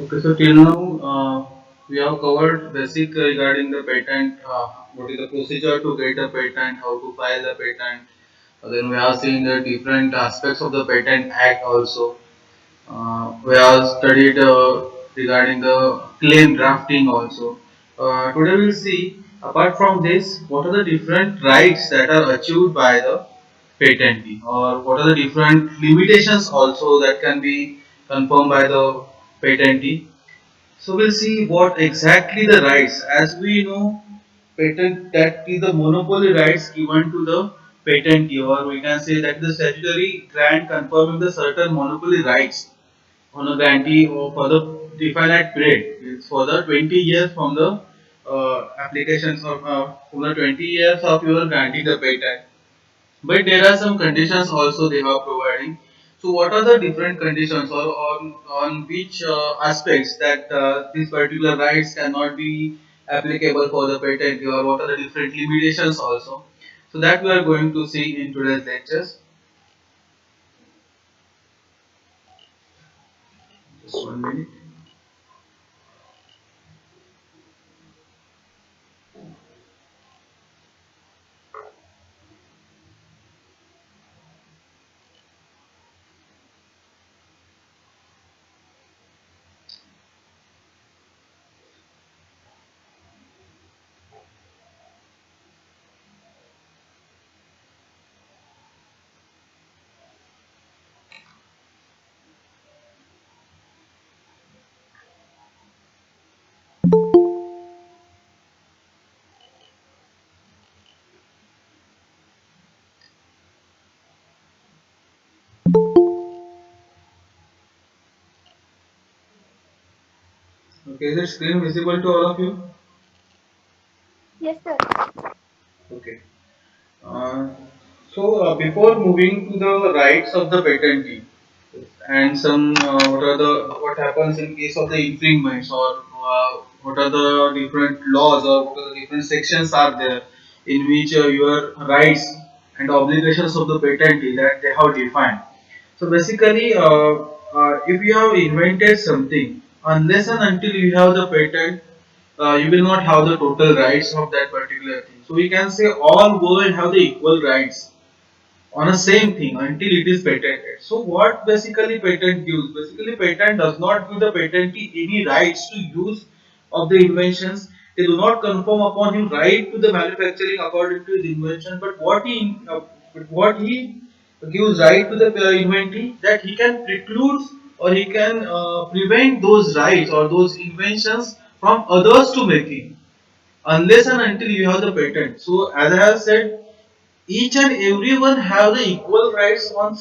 Okay, so till now we have covered basic regarding the patent. What is the procedure to get a patent? How to file the patent? Then we have seen the different aspects of the Patent Act also. We have studied regarding the claim drafting also. Today we'll see, apart from this, what are the different rights that are achieved by the patentee, or what are the different limitations also that can be confirmed by the patentee. So we'll see what exactly the rights. As we know, patent that is the monopoly rights given to the patentee, or we can say that the statutory grant confirming the certain monopoly rights on a grantee or for the definite period. It's for the 20 years from the applications of from the 20 years of your granting the patent. But there are some conditions also they are providing. So what are the different conditions, or on which aspects that these particular rights cannot be applicable for the patent, or what are the different limitations also? So that we are going to see in today's lectures. Just 1 minute. Okay, is the screen visible to all of you? Yes, sir. Okay. Uh, so before moving to the rights of the patentee, and some what happens in case of the infringements, or what are the different laws, or what are the different sections are there in which your rights and obligations of the patentee that they have defined. So basically, if you have invented something, unless and until you have the patent, you will not have the total rights of that particular thing. So we can say all world have the equal rights on a same thing until it is patented. So what basically patent gives? Basically patent does not give the patentee any rights to use of the inventions. They do not confirm upon him right to the manufacturing according to his invention. But what he gives right to the inventee, that he can preclude or he can prevent those rights or those inventions from others to making, unless and until you have the patent. So as I have said, each and everyone have the equal rights on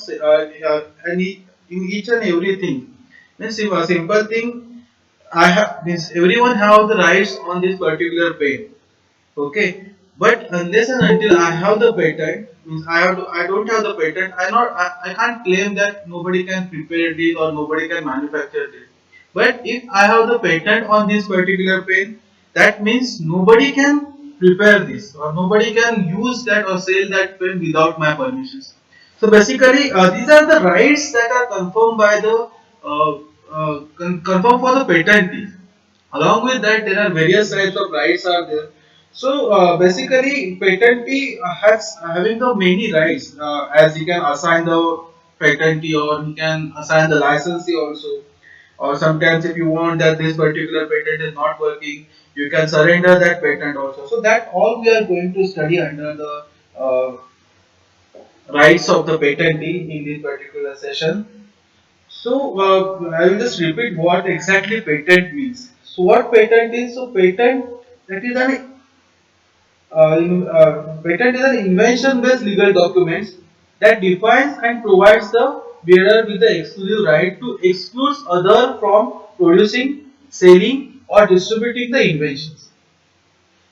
in each and everything. Means if a simple thing, I have means everyone have the rights on this particular pen. Okay, but unless and until I have the patent, means I don't have the patent. I can't claim that nobody can prepare this or nobody can manufacture this. But if I have the patent on this particular pen, that means nobody can prepare this or nobody can use that or sell that pen without my permissions. So basically, these are the rights that are confirmed by the confirmed for the patentee. Along with that, there are various types of rights are there. So basically, patentee has having the many rights, as he can assign the patentee or he can assign the licensee also. Or sometimes if you want that this particular patent is not working, you can surrender that patent also. So that all we are going to study under the rights of the patentee in this particular session. So I will just repeat what exactly patent means. So what patent is? So patent, that is an patent is an invention-based legal document that defines and provides the bearer with the exclusive right to exclude other from producing, selling, or distributing the inventions.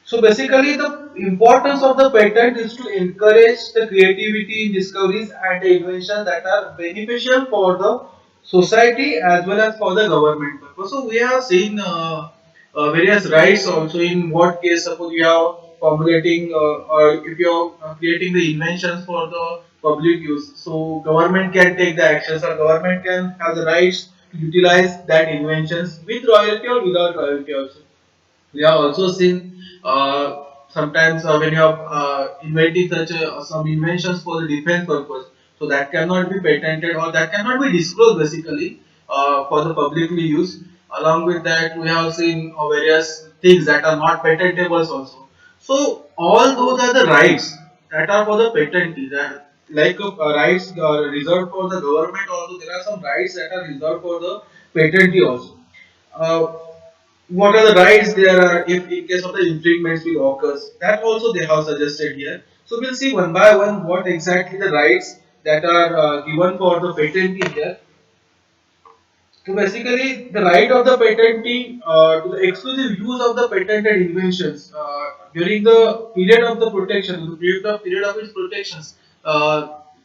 So basically, the importance of the patent is to encourage the creativity in discoveries and the inventions that are beneficial for the society as well as for the government purpose. So we have seen various rights also. In what case, suppose you are formulating or if you are creating the inventions for the public use, so government can take the actions or government can have the rights utilize that inventions with royalty or without royalty also. We have also seen sometimes when you are inventing such some inventions for the defense purpose, so that cannot be patented or that cannot be disclosed basically for the publicly use. Along with that, we have seen various things that are not patentables also. So all those are the rights that are for the patentee. That like rights reserved for the government. Also, there are some rights that are reserved for the patentee also. Uh, what are the rights there are if in case of the infringements will occurs, that also they have suggested here. So we'll see one by one what exactly the rights that are given for the patentee here. So basically, the right of the patentee to the exclusive use of the patented inventions during the period of the protection, the period of its protections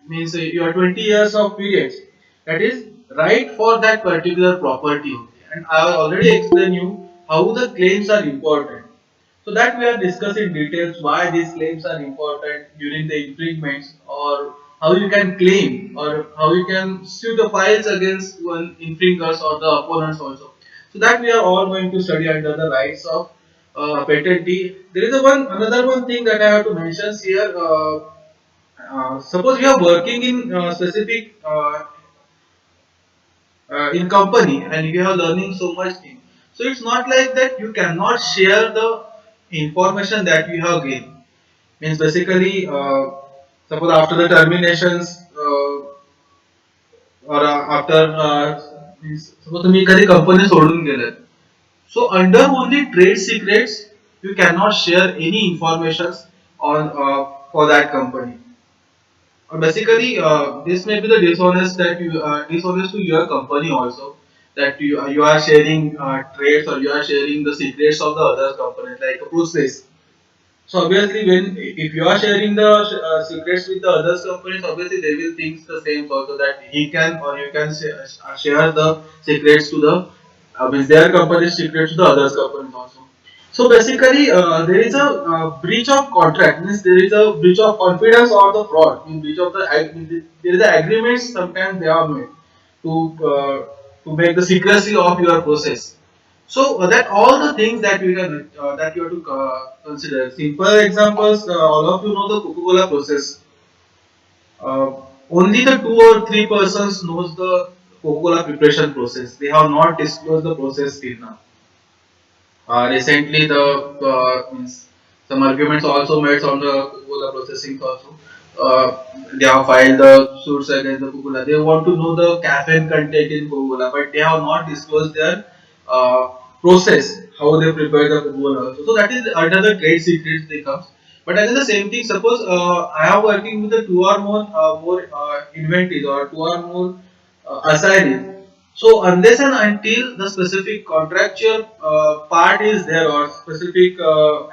means your 20 years of periods. That is right for that particular property. Only. And I have already explained you how the claims are important. So that we are discussing details why these claims are important during the infringements or how you can claim or how you can sue the files against one infringers or the opponents also. So that we are all going to study under the rights of patentee. There is a one another one thing that I have to mention here. Suppose you are working in specific in company and you are learning so much thing. So it's not like that you cannot share the information that you have gained. Means basically, suppose after the terminations or after means suppose तुम्ही एखादी company सोडून गेलात. So under only trade secrets, you cannot share any information on for that company. Basically, this may be the dishonest that you dishonest to your company also that you are sharing trades or you are sharing the secrets of the other companies like a process. So obviously, when if you are sharing the secrets with the other companies, obviously they will think the same also that he can or you can share the secrets to the with their company's secrets to the other companies also. So basically, there is a breach of contract. Means there is a breach of confidence or the fraud. In breach of the there is the agreements sometimes they are made to make the secrecy of your process. So that all the things that we can that you have to consider. Simple examples. All of you know the Coca-Cola process. Only the two or three persons knows the Coca-Cola preparation process. They have not disclosed the process till now. Recently, the means some arguments also made on the Coca-Cola processing also. They have filed the suits against the Coca-Cola. They want to know the caffeine content in Coca-Cola, but they have not disclosed their uh, process, how they prepare the Coca-Cola. Also. So that is under the trade secrets they comes. But again, the same thing. Suppose I am working with the two or more inventories or two or more assignees. So unless and until the specific contractual part is there or specific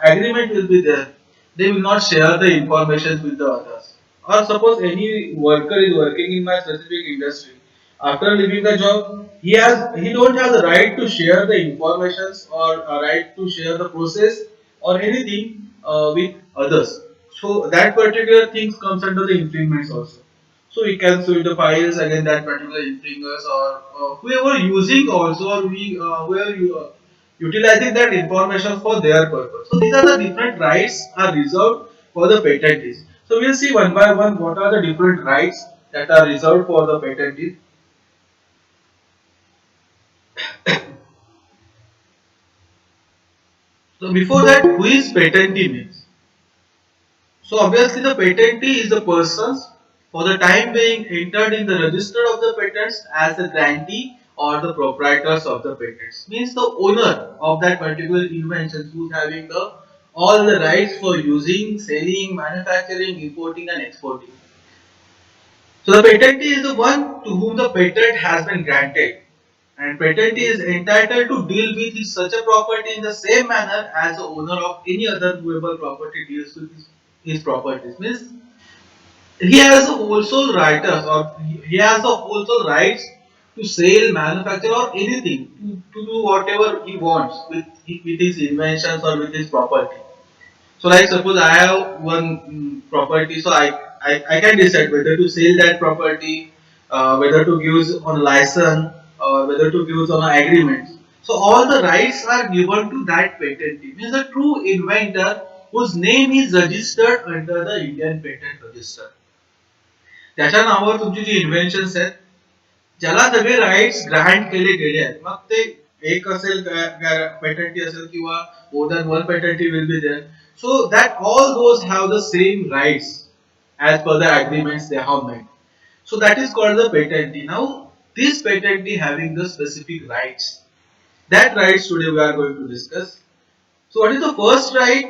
agreement will be there, they will not share the information with the others. Or suppose any worker is working in my specific industry. After leaving the job, he don't have the right to share the informations or a right to share the process or anything with others. So that particular things comes under the infringements also. So we can sue the files against that particular infringers or whoever using also or whoever you utilizing that information for their purpose. So these are the different rights are reserved for the patentees. So we'll see one by one what are the different rights that are reserved for the patentees. So before that, who is patentee means? So obviously the patentee is the persons for the time being entered in the register of the patents as the grantee or the proprietors of the patents. Means the owner of that particular invention who's having the all the rights for using, selling, manufacturing, importing and exporting. So the patentee is the one to whom the patent has been granted. And patentee is entitled to deal with such a property in the same manner as the owner of any other movable property deals with his properties. Means he has also writers or he has also rights to sell, manufacture or anything to do whatever he wants with his inventions or with his property. So like suppose I have one property, so I can decide whether to sell that property, whether to use on license or whether to give some agreements. So all the rights are given to that patentee. Means a true inventor whose name is registered under the Indian Patent Register. त्याच्या नावावर तुमची जी इन्व्हेन्शन्स आहेत ज्याला सगळे rights Grant केले गेले आहेत मग ते एक असेल पेटंटी असेल किंवा more than one patentee will be there so that all those have the same rights as per the agreements they have made. So that is called the patentee. Now this patentee having the specific rights. That rights today we are going to discuss. So what is the first right?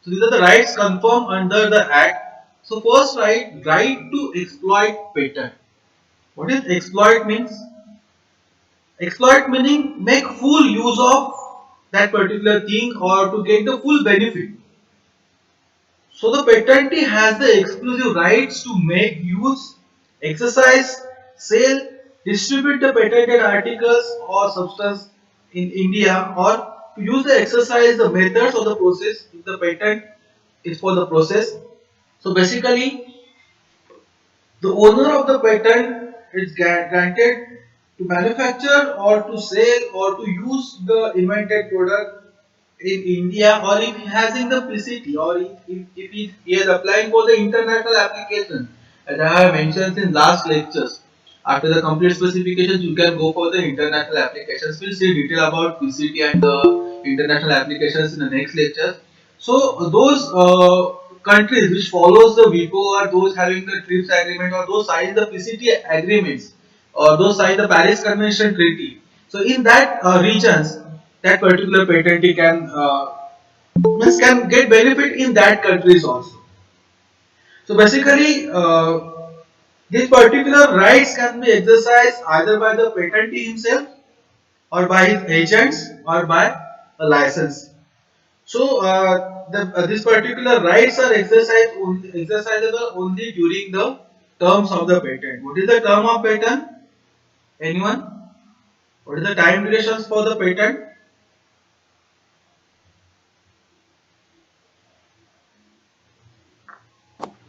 So these are the rights confirmed under the act. So first right to exploit patent. What is exploit means? Exploit meaning make full use of that particular thing or to get the full benefit. So the patentee has the exclusive rights to make use, exercise, sell, distribute the patented articles or substance in India or to use the exercise the methods of the process if the patent is for the process. So basically the owner of the patent is granted to manufacture or to sell or to use the invented product in India or if he has in the PCT or if he is applying for the international application. As I have mentioned in last lectures, after the complete specifications you can go for the international applications. We'll see detail about PCT and the international applications in the next lecture. So those countries which follows the WIPO or those having the TRIPS agreement or those sign the PCT agreements or those sign the Paris Convention Treaty. So in that regions, that particular patentee can get benefit in that countries also. So basically, these particular rights can be exercised either by the patentee himself or by his agents or by a license. So these particular rights are exercisable only during the terms of the patent. What is the term of patent? Anyone? What is the time durations for the patent?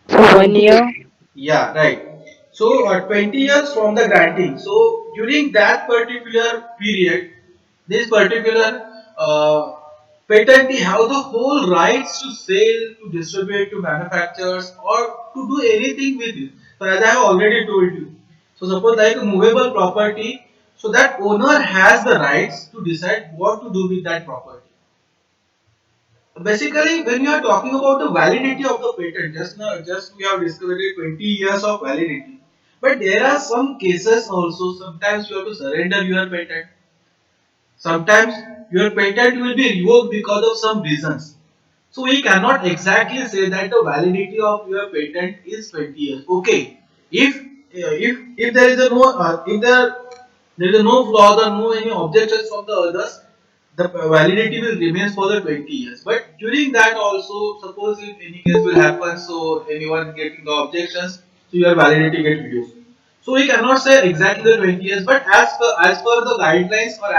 So 1 year. Yeah, right. So 20 years from the granting. So during that particular period, this particular patentee have the whole rights to sell, to distribute, to manufacturers, or to do anything with it. So as I have already told you. So suppose like a movable property, so that owner has the rights to decide what to do with that property. Basically, when you are talking about the validity of the patent, just we have discovered 20 years of validity. But there are some cases also. Sometimes you have to surrender your patent. Sometimes your patent will be revoked because of some reasons. So we cannot exactly say that the validity of your patent is 20 years. Okay, if there is a no if there is no flaw or no any objections from the others, the validity will remain for the 20 years. But during that also, suppose if any case will happen, so anyone getting the objections, so your validity get reduced. So we cannot say exactly the 20 years, but as per the guidelines or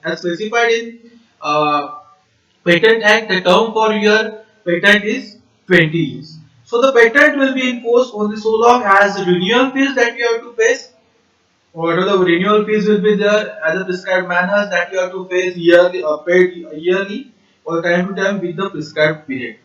as specified in Patent Act, the term for your patent is 20 years. So the patent will be enforced only so long as the renewal fees that you have to pay, or the renewal fees will be there as a prescribed manner that you have to pay yearly or paid yearly or time to time with the prescribed period.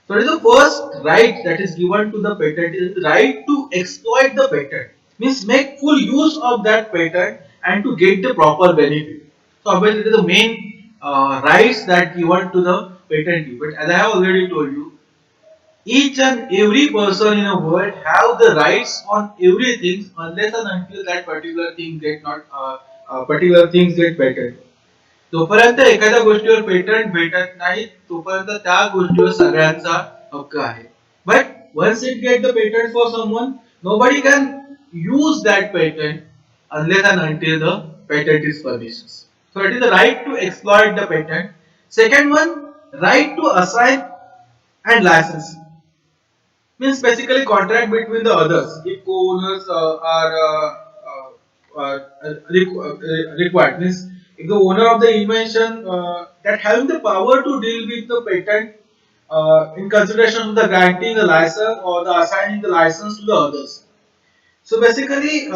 So it is the first right that is given to the patent is the right to exploit the patent. Means make full use of that patent and to get the proper benefit. So obviously it is the main rights that given to the patentee. But as I have already told you, each and every person in the world have the rights on everything unless and until that particular thing get not particular things get patented. जोपर्यंत एखाद्या गोष्टीवर patent भेटत नाही तोपर्यंत त्या गोष्टीवर सगळ्यांचा हक्क आहे but once it get the patent for someone nobody can use that patent unless and until the patent is permissions. So it is the right to exploit the patent. Second one, right to assign and license means basically contract between the others if co-owners are required means if the owner of the invention that having the power to deal with the patent in consideration of the granting the license or the assigning the license to the others. So basically,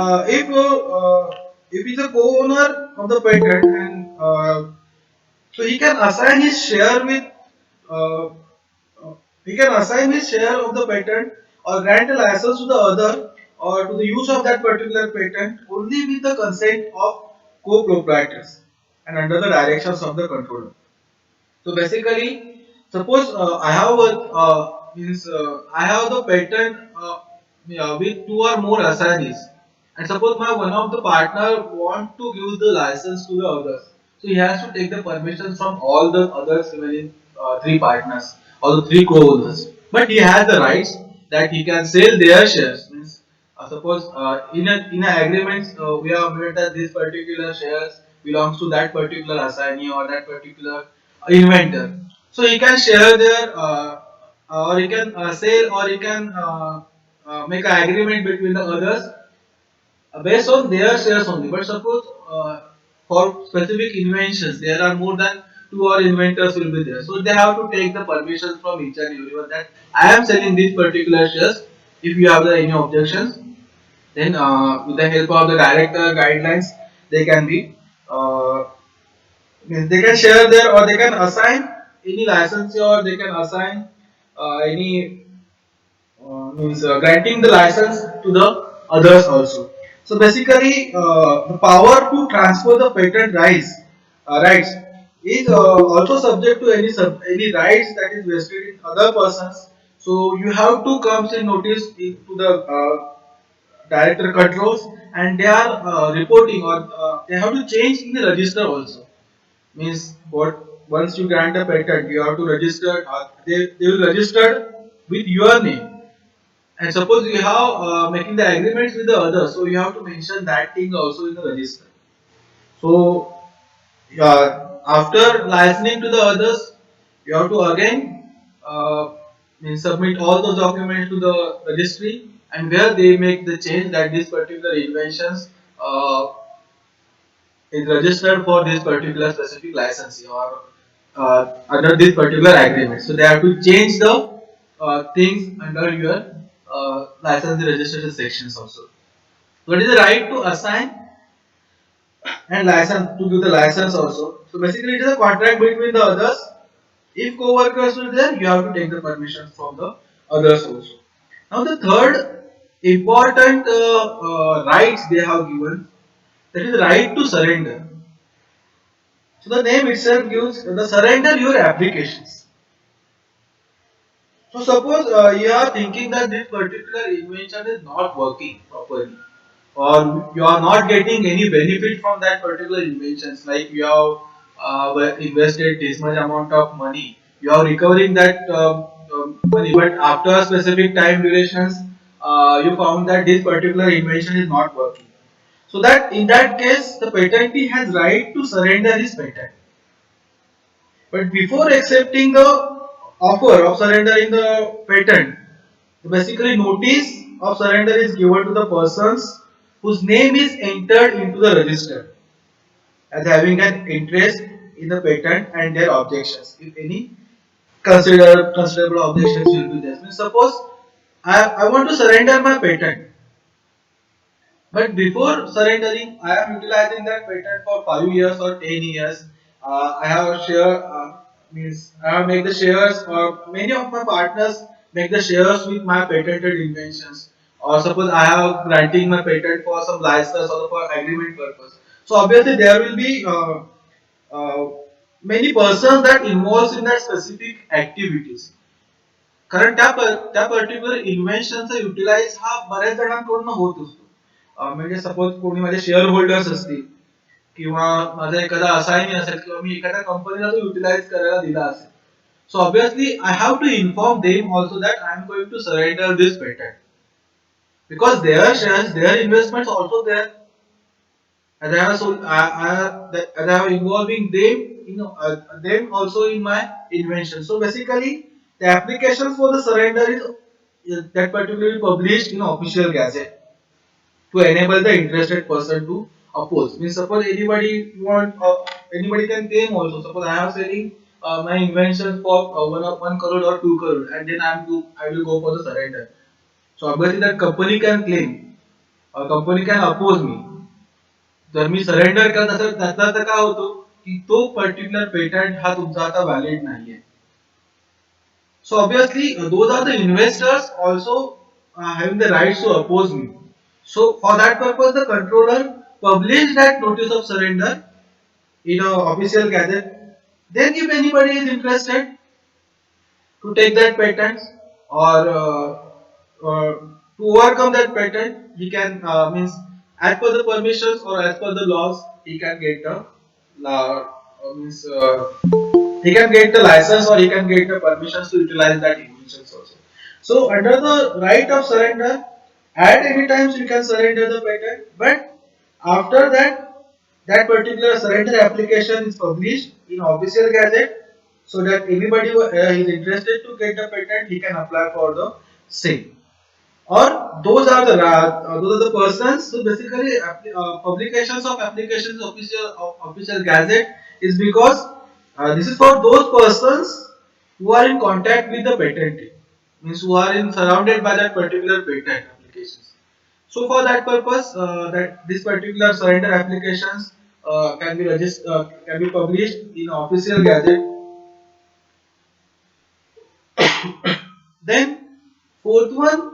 if he's a co-owner of the patent, and so he can assign his share with uh, he can assign his share of the patent or grant a license to the other or to the use of that particular patent only with the consent of co-proprietors and under the directions of the controller. So basically, suppose I have a means I have the patent yeah, with two or more assignees, and suppose my one of the partner want to give the license to the others, so he has to take the permissions from all the others remaining three partners or the three co-owners. But he has the rights that he can sell their shares. Means suppose in a agreement we have made that this particular shares belongs to that particular assignee or that particular inventor. So he can share their or he can sell or he can make an agreement between the others based on their shares only. But suppose for specific inventions there are more than two or inventors will be there. So they have to take the permission from each and everyone that I am selling these particular shares. If you have any objections, then with the help of the director guidelines, they can be means they can share there or they can assign any licensee or they can assign any means granting the license to the others also. So basically, the power to transfer the patent rights is also subject to any rights that is vested in other persons. So you have to come in notice to the director controls, and they are reporting or they have to change in the register also. Means what, once you grant a patent you have to register they will register with your name, and suppose you have making the agreements with the others, so you have to mention that thing also in the register. So after licensing to the others, you have to again means submit all those documents to the registry, and where they make the change that these particular inventions is registered for this particular specific licensee or under this particular agreement. So they have to change the things under your license registration sections also. What is the right to assign and license to give the license also? So basically, it is a contract between the others. If co-workers are there, you have to take the permission from the others also. Now the third important rights they have given, that is the right to surrender. So the name itself gives the surrender your applications. So suppose you are thinking that this particular invention is not working properly, or you are not getting any benefit from that particular inventions, like you have invested this much amount of money, you are recovering that money, but after a specific time durations, you found that this particular invention is not working. So that in that case, the patentee has right to surrender his patent. But before accepting the offer of surrendering the patent, basically notice of surrender is given to the persons whose name is entered into the register as having an interest in the patent and their objections. If any considerable objections will be there. Means suppose I want to surrender my patent, but before surrendering, I am utilizing that patent for 5 years or 10 years. I have share means I have make the shares, or many of my partners make the shares with my patented inventions. Or suppose I have granting my patent for some license or for agreement purpose. So obviously there will be uh, many persons that involves in that specific activities. कारण त्या particular इन्व्हेन्शनचा utilise हा बऱ्याच जणांकडून होत असतो. म्हणजे suppose कोणी माझे share holders असतील किंवा माझा एखादा असाइनी असेल किंवा मी एखाद्या कंपनीला तो युटिलाइज करायला दिला असेल. So obviously I have to inform them also that I am going to surrender this patent because their shares, their investments also there, and I have and I have involving them, them also in my invention. So basically, the application for the surrender is that particularly published in official gazette to enable the interested person to oppose. Means suppose anybody can claim also. Suppose I am selling my invention for 1 crore or 2 crore, and then I will go for the surrender. So obviously that company can claim, or company can oppose me. जर मी surrender करत असेल त्यातला तर काय होतो की तो particular patent हा तुमचा आता व्हॅलिड नाहीये. So obviously, those are the investors also having the rights to oppose me. So for that purpose, the controller published that notice of surrender in a official gazette. Then, if anybody is interested to take that patent or to overcome that patent, he can means as per the permissions or as per the laws, he can get the means he can get the license or he can get the permissions to utilize that inventions also. So under the right of surrender, at any times you can surrender the patent, but after that, that particular surrender application is published in official gazette, so that anybody who is interested to get the patent, he can apply for the same. Or those are the persons. So basically, publications of applications official gazette is because this is for those persons who are in contact with the patentee, means who are in surrounded by that particular patent applications. So for that purpose, that this particular surrender applications can be published in official gazette. Then fourth one,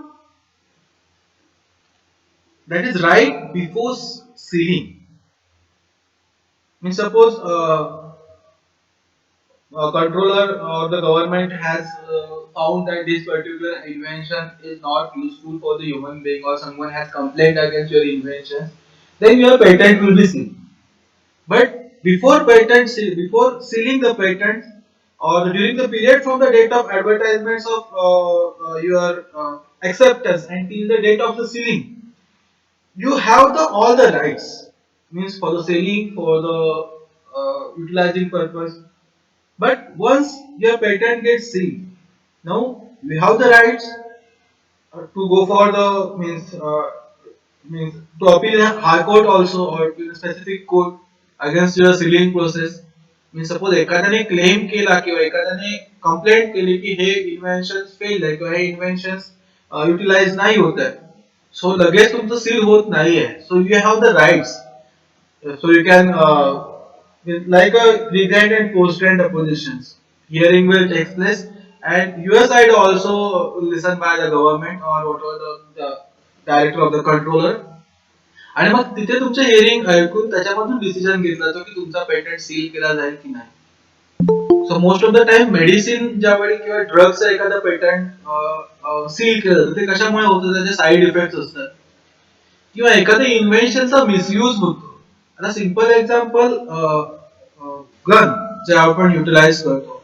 that is right before sealing. Means suppose a controller or the government has found that this particular invention is not useful for the human being, or someone has complained against your invention, then your patent will be sealed. But before sealing the patent, or during the period from the date of advertisements of your acceptance until the date of the sealing, you have the all the rights, means for the selling, for the utilizing purpose. But once your patent gets sealed, now you have the rights to go for the means to appeal in high court also, or to a specific court against your sealing process. Means suppose एखाद्याने claim केला किंवा एखाद्याने complaint केली की हे invention fail आहे किंवा हे invention utilise नाही होत आहे, सो लगेच तुमचं सील होत नाहीये. So you have the rights. So you can like a pre-grant and post-grant oppositions. Hearing will take place, and your side also listened by the government or whatever the director of the controller. आणि मग तिथे तुमचे hearing ऐकून त्याच्यामधून decision घेतला जातो की तुमचा patent seal केला जाईल की नाही. So most of the time medicine ज्यावेळी किंवा ड्रग्स एखादा पेटंट सील केलं जातं ते कशामुळे होतं, त्याचे साईड इफेक्ट असतात किंवा एखाद्या इन्व्हेन्शनचा मिसयूज होतो. आता सिंपल एक्झाम्पल, गन जे आपण युटिलाइज करतो,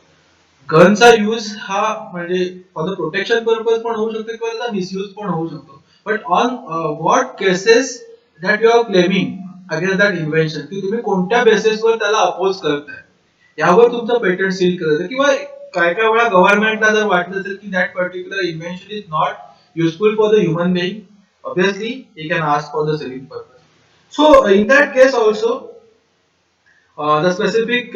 गनचा यूज हा म्हणजे फॉर द प्रोटेक्शन पर्पज पण होऊ शकतो किंवा त्याचा मिसयूज पण होऊ शकतो. But on what cases that you are claiming against that invention, की तुम्ही कोणत्या बेसिसवर त्याला अपोज करताय, यावर तुमचं पेटंट सील केलं जातं. किंवा काय काय वेळा गव्हर्नमेंटला जर वाटलं असेल की that particular invention is not useful for the human being, obviously he can ask for the selling purpose. So in that case also, the specific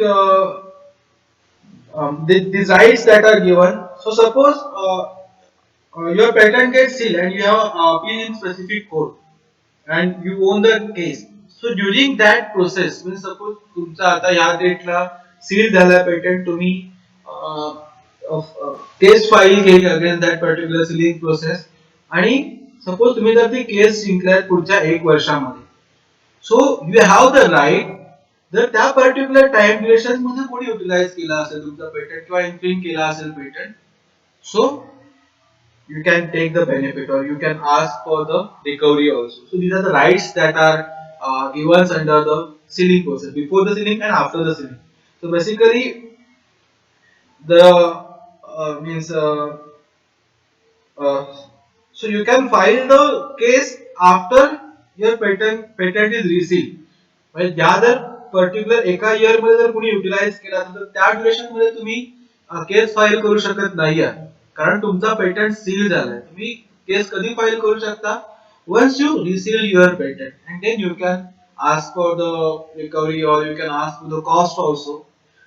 these rights that are given. So suppose your patent gets sealed and you have appeal in specific court and you own the case. So during that process, means suppose तुमचा आता या डेटला seal झाला patent, तुम्ही case file केली against that particular sealing process, आणि suppose तुम्ही जर ती केस जिंकल्यात पुढच्या 1 वर्षामध्ये, so you have the right, जर त्या पर्टिक्युलर टाइम ड्युरेशन मध्ये कोणी युटिलाइज केला असेल तुमचा पेटंट किंवा इन्फ्रिंग केला असेल patent, so you can take the benefit or you can ask for the recovery also. So these are the rights that are given under the sealing process, before the sealing and after the sealing. So basically the means uh, so you can file the case after your patent is resealed. म्हणजे ज्या जर particular एका year मध्ये जर कोणी utilise केला असेल तर त्या ड्युरेशन मध्ये तुम्ही केस फाईल करू शकत नाही आहे, कारण तुमचा पेटंट सील झालाय. तुम्ही केस कधी फाईल करू शकता, once you receive your patent and then you can ask for the recovery or you can ask for the cost also.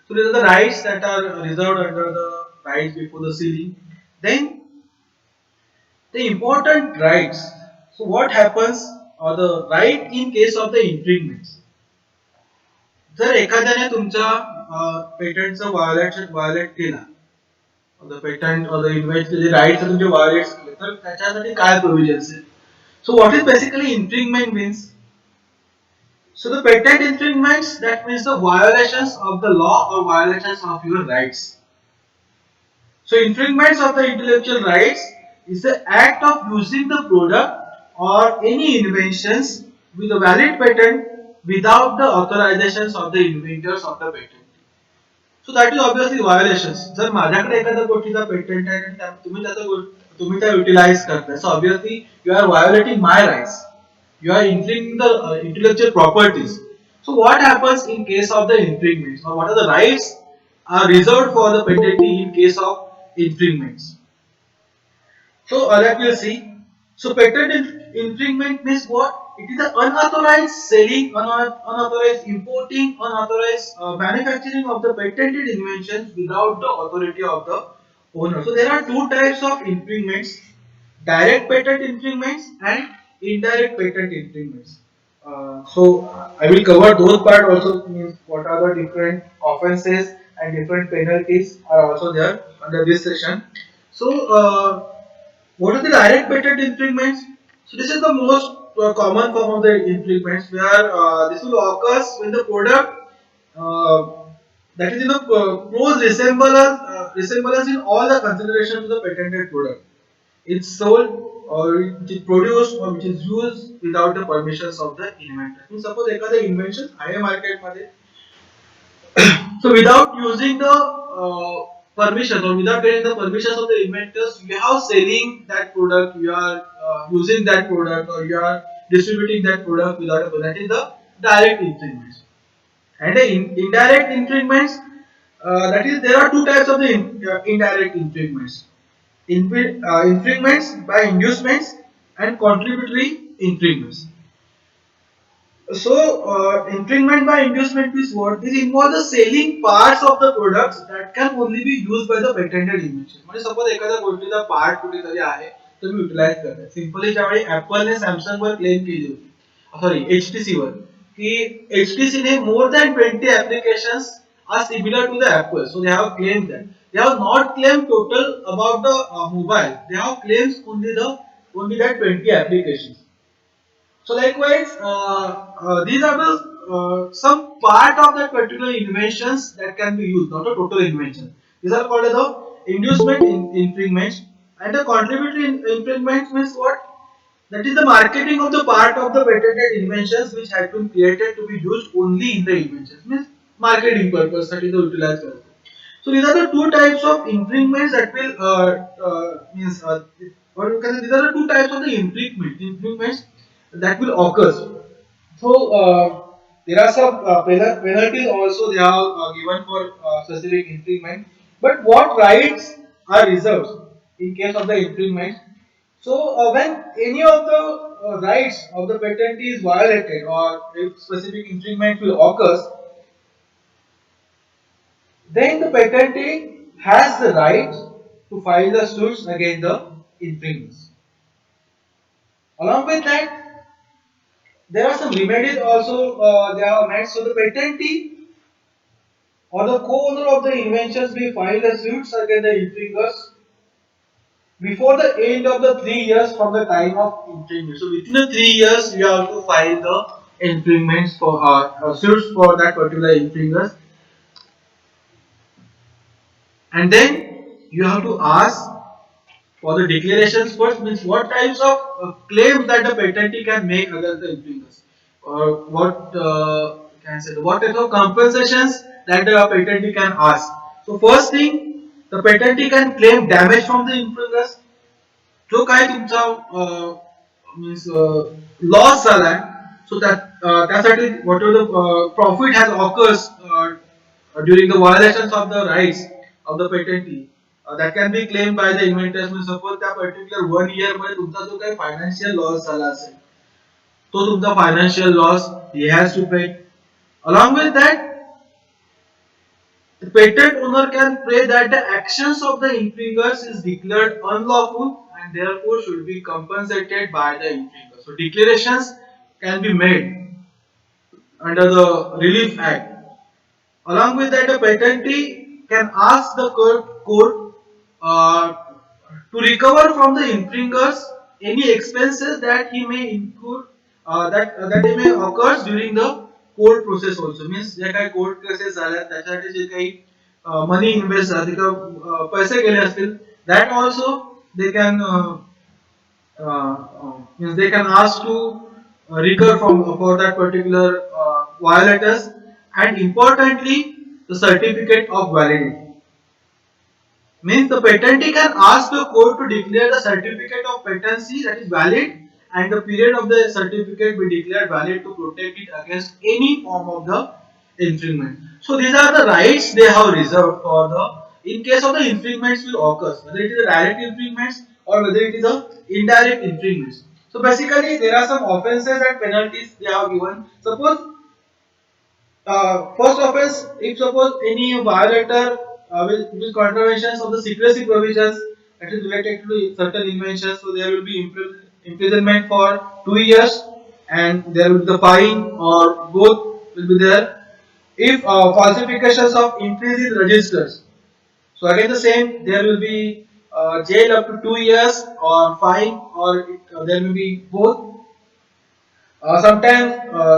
So these are the rights that are reserved under the rights before the sealing. Then the important rights. So what happens, or the right in case of the infringements. जर एखाद्याने तुमच्या पेटंटचं violate केला, the patent or the इन्व्हेंटचे rights तुमचे violate केले, तर त्याच्यासाठी काय प्रोव्हिजन्स आहे? So what is basically infringement means? So the patent infringements, that means the violations of the law or violations of your rights. So infringements of the intellectual rights is the act of using the product or any inventions with a valid patent without the authorizations of the inventors of the patent. So that is obviously violations. जर माझ्याकडे एखाद्या गोष्टीचा patent आहे आणि तुम्ही त्या utilise करताय, so obviously you are violating my rights. You are infringing the intellectual properties. So what happens in case of the infringements, or what are the rights are reserved for the patentee in case of infringements? So that we'll see. So infringement means what? It is the unauthorized selling, unauthorized importing, unauthorized manufacturing of the patented inventions without the authority of the owner. So there are two types of infringements: direct patent infringements and indirect patent infringements. I will cover those part also, means what are the different offenses and different penalties are also there under this session. So what are the direct patent infringements? So this is the most common form of the infringements, where this will occur when the product that is in a close resemblance in all the considerations of the patented product. It's sold or it is produced or which is used without the permissions of the inventor. So suppose एखादा invention आहे market मध्ये, so without using the permission or without getting the permissions of the inventors, you are selling that product, you are using that product, or you are distributing that product without a permission. That is the direct infringements. And the indirect infringements, that is there are two types of the indirect infringements. Infringements by inducements and contributory infringements. So, infringement by inducement is what? This involves the selling parts of the products that can only be used by the patented invention. म्हणजे suppose एखाद्या गोष्टीचा part कुठेतरी आहे, तुम्ही utilise करताय. Simply ज्यावेळी ऍपलने Samsung वर claim केली होती, सॉरी एचटीसी वर, की एचटीसी ने more than 20 applications are similar to the Apple. So they have claimed that. They have not claimed total about the mobile. They have claims only that 20 applications. So likewise, these are the some part of that particular inventions that can be used, not a total invention. These are called as the inducement infringements, and the contributory infringements means what? That is the marketing of the part of the patented inventions which had been created to be used only in the inventions. Means marketing purpose that is the utilized. So these are the two types of infringements that will means or you can say these are the two types of the infringements that will occur. So there are some penalties also they are given for specific infringement. But what rights are reserved in case of the infringement? So when any of the rights of the patentee is violated, or if specific infringement will occur, then the patentee has the right to file the suits against the infringers. Along with that, there are some remedies also they are made. So the patentee or the co-owner of the inventions will file the suits against the infringers before the end of the 3 years from the time of infringement. So within the 3 years, you have to file the infringements for suits for that particular infringers, and then you have to ask for the declarations first, means what types of claims that the patentee can make against the infringers, or what can say what types of compensations that the patentee can ask. So first thing, the patentee can claim damage from the infringers. जो काय तुमचा means loss झालाय, सो त्यासाठी what ever the profit has occurs during the violations of the rights of the patentee, that can be claimed by the inventors. म्हणजे suppose त्या particular 1 year मध्ये तुमचा जो काही फायनान्शियल लॉस झाला असेल, तो तुमचा financial loss he has to pay. Along with that, the patent owner can pray that the actions of the infringers is declared unlawful and therefore should be compensated by the infringer. So declarations can be made under the Relief Act. Along with that, the patentee can ask the court to recover from the infringers any expenses that he may incur, that they may occur during the court process also. Means जे काही court cases झाल्या त्याच्यासाठी जे काही money invest झाले किंवा पैसे गेले असतील, that also they can means they can ask to recover from for that particular violators, and importantly the certificate of validity. Means the patentee can ask the court to declare the certificate of patency that is valid, and the period of the certificate be declared valid to protect it against any form of the infringement. So these are the rights they have reserved for the in case of the infringements will occur, whether it is a direct infringements or whether it is a indirect infringements. So basically there are some offences and penalties they have given. Suppose first offense, if suppose any violator will contraventions of the secrecy provisions that is related to certain inventions, so there will be imprisonment for 2 years, and there will be the fine or both will be there. If falsifications of implicit registers, so again the same, there will be jail up to 2 years or fine, or there will be both. Sometimes,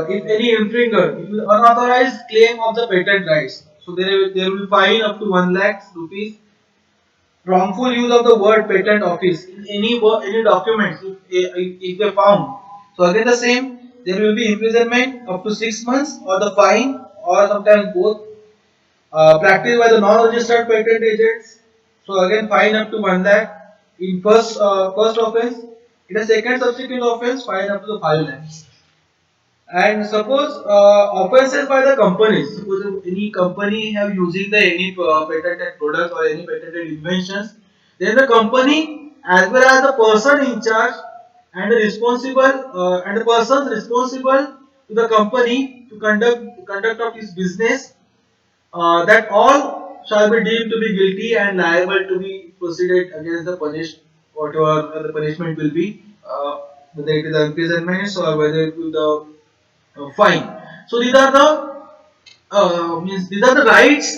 if any infringer, it will unauthorized claim of the patent rights, so there will be fine up to 1 lakh rupees. Wrongful use of the word patent office in any documents if they found. So again the same, there will be imprisonment up to 6 months or the fine or sometimes both. Practiced by the non-registered patent agents. So again fine up to 1 lakh in first offense. In a second subsequent offense, fine up to the 5 lakhs. And suppose offenses by the companies, suppose any company have using the any patented product or any patented inventions, then the company as well as the person in charge and the responsible and the persons responsible to the company to conduct of his business, that all shall be deemed to be guilty and liable to be proceeded against the punished, whatever the punishment will be, whether it is the imprisonment or whether it will fine. So these are the means these are the rights.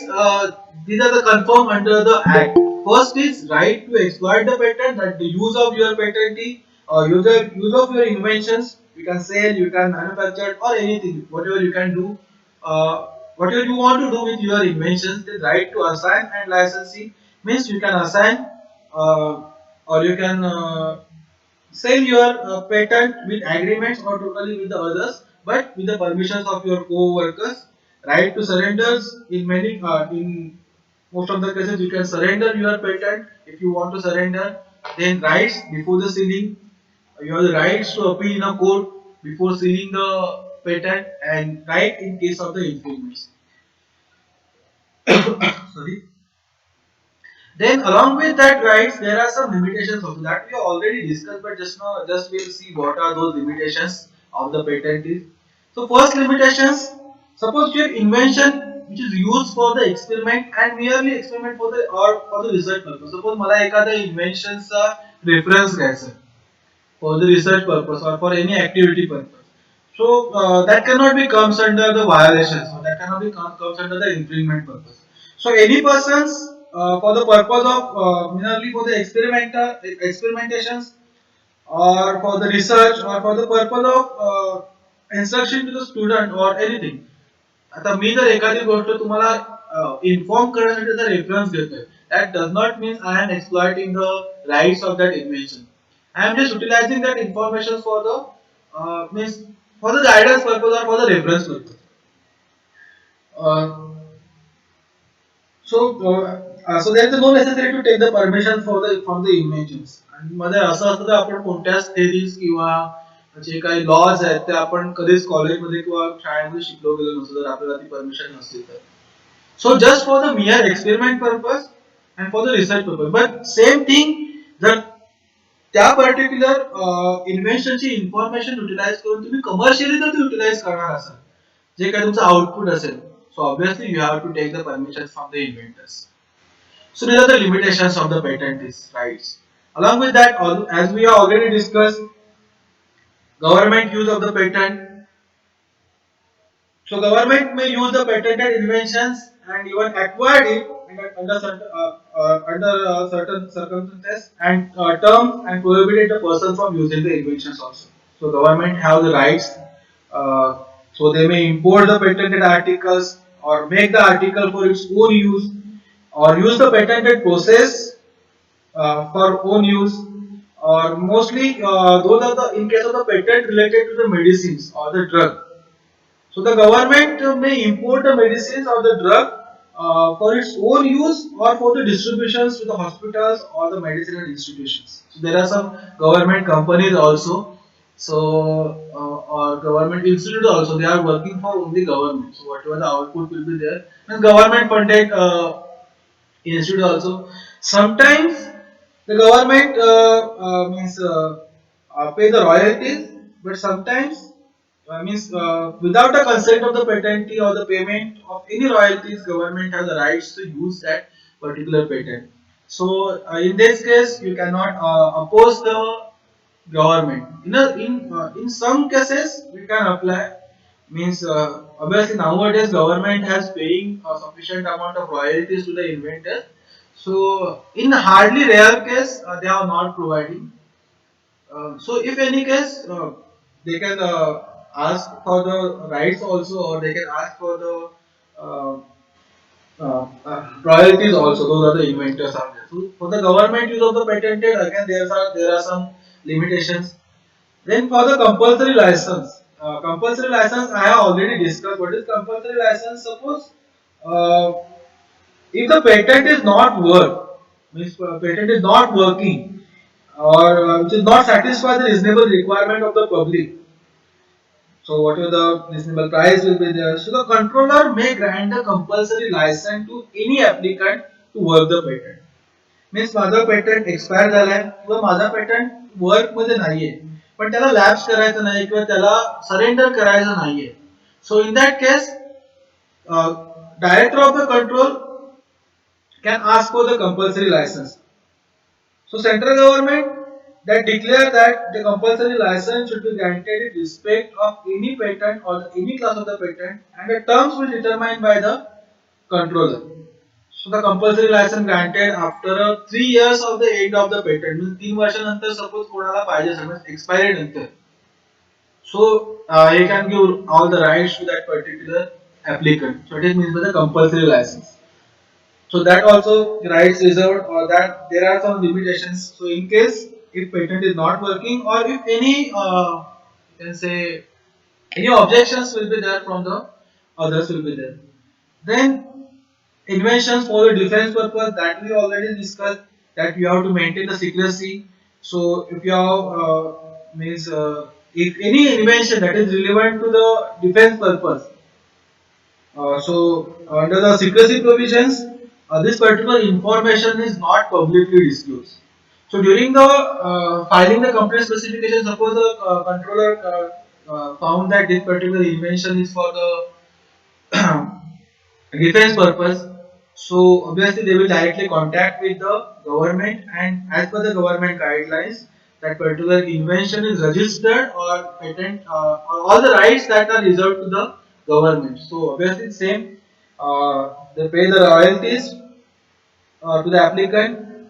These are the confirmed under the act. First is right to exploit the patent, that the use of your patentee or use of your inventions. You can sell, you can manufacture, or anything, whatever you can do. Whatever you want to do with your inventions, the right to assign and licensing means you can assign or you can sell your patent with agreements or totally with the others, but with the permissions of your co-workers. Right to surrenders in many in most of the cases you can surrender your patent if you want to surrender. Then rights before the sealing, you have the rights to appeal in a court before sealing the patent, and right in case of the infringements. Sorry. Then along with that rights, there are some limitations also that we have already discussed, but just now just we'll see what are those limitations of the patent is. So first limitations, suppose your invention which is used for the experiment and merely experiment for the or for the research purpose. Suppose मला एखाद्या inventionचा reference घ्यायचा for the research purpose or for any activity purpose. So that cannot be comes under the violations, or that cannot be comes under the infringement purpose. So any persons for the purpose of merely for the experimentations or for the research or for the purpose of instruction to the student or anything. आता मी जर एखादी गोष्ट तुम्हाला inform करण्यासाठी जर reference देतोय, that does not mean I am exploiting the rights of that invention. I am just utilizing that information for the means for the guidance purpose or for the reference purpose. Uh, so there is no necessity to take the permission for the from the inventions. आणि मध्ये असं असतं तर आपण कोणत्याच theories किंवा जे काही laws आहेत ते आपण कधीच कॉलेजमध्ये किंवा शाळेमध्ये शिकलो गेलो नसतो जर आपल्याला ती परमिशन नसती तर. So just for the mere experiment purpose and for the research purpose. But same thing, जर त्या पर्टिक्युलर इन्व्हेन्शनची इन्फॉर्मेशन युटिलाइज करून तुम्ही कमर्शियली जर युटिलाइज करणार असाल, जे काही तुमचं आउटपुट असेल, so obviously you have to take the permission from the inventors. So these are the limitations of the patent rights. Along with that, as we have already discussed, government use of the patent. So government may use the patented inventions and even acquired it under certain circumstances and terms and prohibited the person from using the inventions also. So government have the rights. Uh, so they may import the patented articles or make the article for its own use or use the patented process for own use or mostly those are the in case of the patent related to the medicines or the drug. So the government may import the medicines or the drug for its own use or for the distributions to the hospitals or the medicinal institutions. So there are some government companies also. So or government institute also they are working for only government. So whatever the output will be there, and government funded institute also. Sometimes the government means pay the royalties, but sometimes means without the consent of the patentee or the payment of any royalties, government has the rights to use that particular patent. So in this case, you cannot oppose the government. In some cases, we can apply. Means obviously nowadays government has paying a sufficient amount of royalties to the inventors. So in hardly rare case, they are not providing. So if any case, they can ask for the rights also, or they can ask for the uh, royalties also. Those are the inventors are there. So for the government use of the patented, again there are some limitations. Then for the compulsory license I have already discussed. What is compulsory license? Suppose uh, if the patent is not means patent is not working, or which is not satisfy the reasonable requirement of the public. So whatever the reasonable price will be there. So the controller may grant a compulsory license to any applicant to work the patent. Means माझा patent expire झालाय किंवा माझा patent work मध्ये नाहीये पण त्याला lapse करायचं नाही किंवा त्याला सरेंडर करायचं नाहीये so in that case director of the control can ask for the compulsory license. So central government that declare that the compulsory license should be granted in respect of any patent or any class of the patent and the terms will be determined by the controller. So the compulsory license granted after 3 years of the end of the patent means 3 वर्षानंतर suppose कोणाला पाहिजे समज expiry नंतर so he can give all the rights to that particular applicant. So it is means by the compulsory license. So that also rights reserved or that there are some limitations. So in case if patent is not working or if any you can say any objections will be there from the others will be there. Then inventions for the defense purpose that we already discussed that you have to maintain the secrecy. So if you have means if any invention that is relevant to the defense purpose so, under the secrecy provisions, this particular information is not publicly disclosed. So, during the filing the company specification, suppose the controller found that this particular invention is for the defense purpose. So, obviously, they will directly contact with the government, and as per the government guidelines, that particular invention is registered or patent or all the rights that are reserved to the government. So obviously same they pay the royalties to the applicant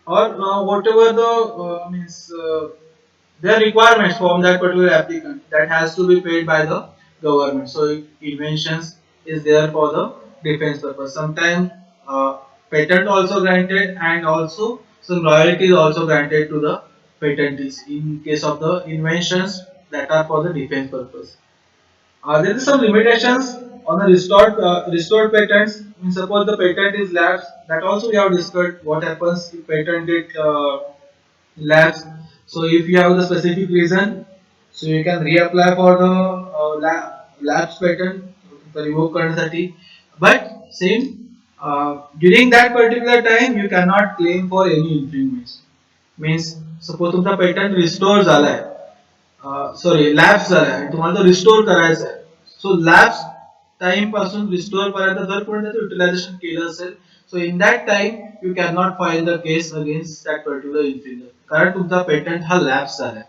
or whatever the means their requirements from that particular applicant that has to be paid by the government. So inventions is there for the defense purpose. Sometimes patent also granted and also some royalties also granted to the patentees in case of the inventions that are for the defense purpose. There is some limitations on the restored patents. Suppose the patent is lapsed, that also we have discussed what happens if patent get lapsed. So if you have the specific reason, so you can reapply for the lapsed patent, the revoke करण्यासाठी. But same during that particular time you cannot claim for any infringements. Means suppose तुमचा patent restore झालाय sorry lapse झालाय आणि तुम्हाला तो restore करायचा आहे so lapse time पासून रिस्टोर पर्यंत जर कोणी त्याचं युटिलायझेशन केलं असेल so in that time you can not file the case against that particular infringer कारण तुमचा पेटंट हा लॅब्स झालाय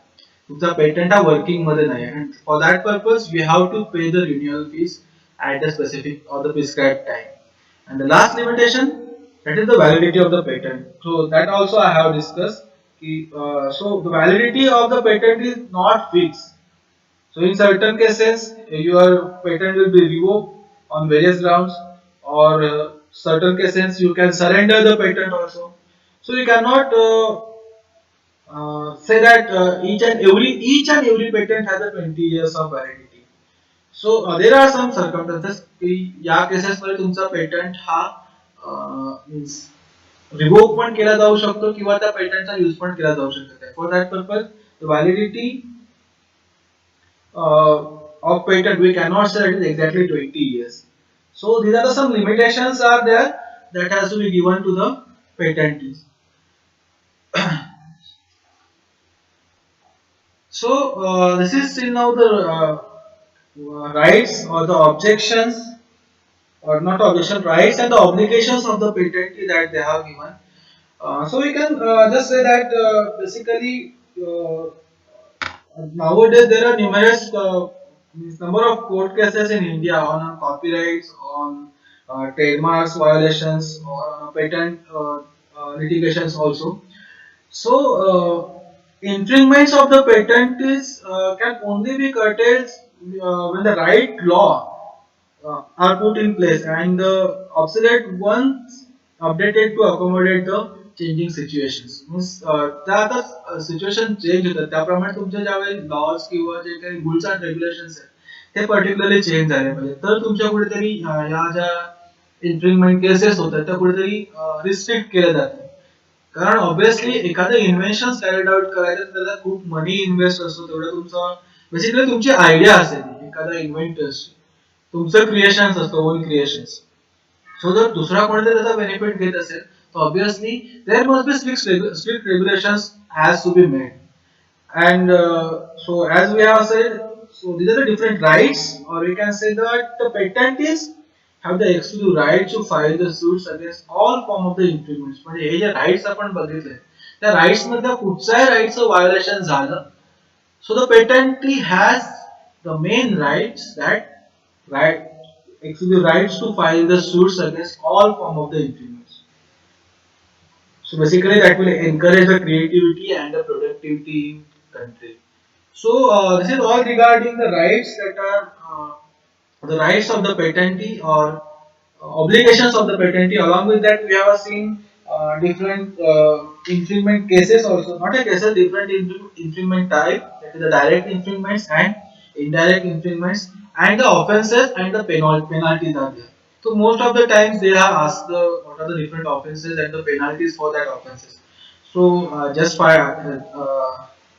तुमचा पेटंट हा वर्किंग मध्ये नाही आहे. For that purpose you have to pay the renewal fees at the specific or the prescribed time. And the last limitation, that is the validity of the patent. So that also I have discussed. So the validity of the patent is not fixed. So in certain cases, your patent will be revoked on various grounds, or certain cases you can surrender the patent also. So you cannot say that each and every patent has a 20 years of validity. So there are some circumstances की या cases मध्ये तुमचा patent हा means revoke पण केला जाऊ शकतो किंवा त्या पेटंटचा यूज पण केला जाऊ शकतो. For that purpose the validity of patent we cannot say it is exactly 20 years. So these are the some limitations are there that has to be given to the patentees. So this is still now the rights or the objections, or not objection, rights and the obligations of the patentee that they have given. So we can just say that basically nowadays there are numerous number of court cases in India on copyrights, on trademarks violations, or patent litigations also. So, infringements of the patent is can only be curtailed when the right law are put in place and the obsolete ones updated to accommodate the changing situations. Means त्या आता situation change होतात त्याप्रमाणे तुमचे ज्यावेळी laws किंवा जे काही rules and regulations आहेत ते पर्टिक्युलरली चेंज झाले पाहिजे तर तुमच्या कुठेतरी या ज्या इन्फ्रिंगमेंट केसेस होतात त्या कुठेतरी रिस्ट्रिक्ट केल्या जातात. कारण ऑब्विसली एखादं इन्व्हेन्शन कॅरीड आउट करायचं तर त्याला खूप मनी इन्व्हेस्ट असतो तेवढं तुमचं बेसिकली तुमची आयडिया असेल एखादा इन्व्हेंटर्सची तुमचं क्रिएशन्स असतं ओन क्रिएशन्स. सो जर दुसरा कोणीतरी त्याचा बेनिफिट घेत असेल तर obviously there must be strict regulations has to be made. And so as we have said, so these are the different rights, or we can say that the patentees have the exclusive right to file the suits against all form of the infringements. म्हणजे हे जे rights आपण बघितले त्या rights मधल्या कुठच्याही राईटचं violation झालं so the patentee has the main rights that right exclusive rights to file the suits against all form of the infringements. So basically that will encourage the creativity and the productivity in country. So this is all regarding the rights that are the rights of the patentee or obligations of the patentee. Along with that, we have seen different infringement cases also. Not a cases, different infringement type. That is the direct infringements and indirect infringements, and the offences and the penalties are there. So most of the times they have asked what are the different offences and the penalties for that offences. So just for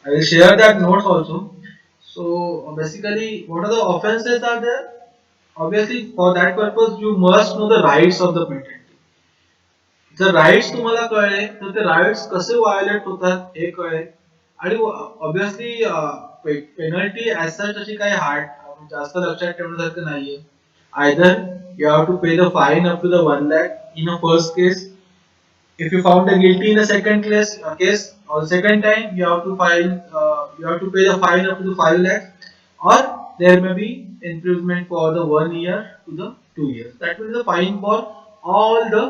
I will share that notes also. So basically, what are the offences are there? Obviously, for that purpose, you must know the rights of the patentee. जर rights तुम्हाला कळले तर ते rights कसे violet होतात हे कळेल. आणि obviously penalty as सच अशी काही हार्ड जास्त लक्षात ठेवण्यासारखं नाहीये. Either you have to pay the fine up to the 1 lakh in a first case. If you found guilty in the second case or second time, you have to pay the fine up to the 5 lakhs, or there may be imprisonment for the 1 year to the 2 years. That will be the fine for all the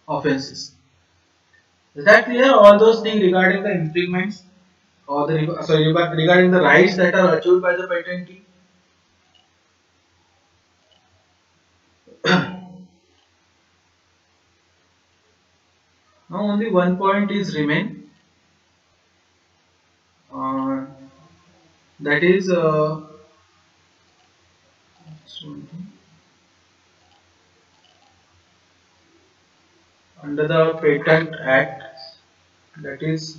offences. Is that clear? All those things regarding the infringements or regarding the rights that are achieved by the patentee. Now only one point is remain. Uh, that is under the Patent Act, that is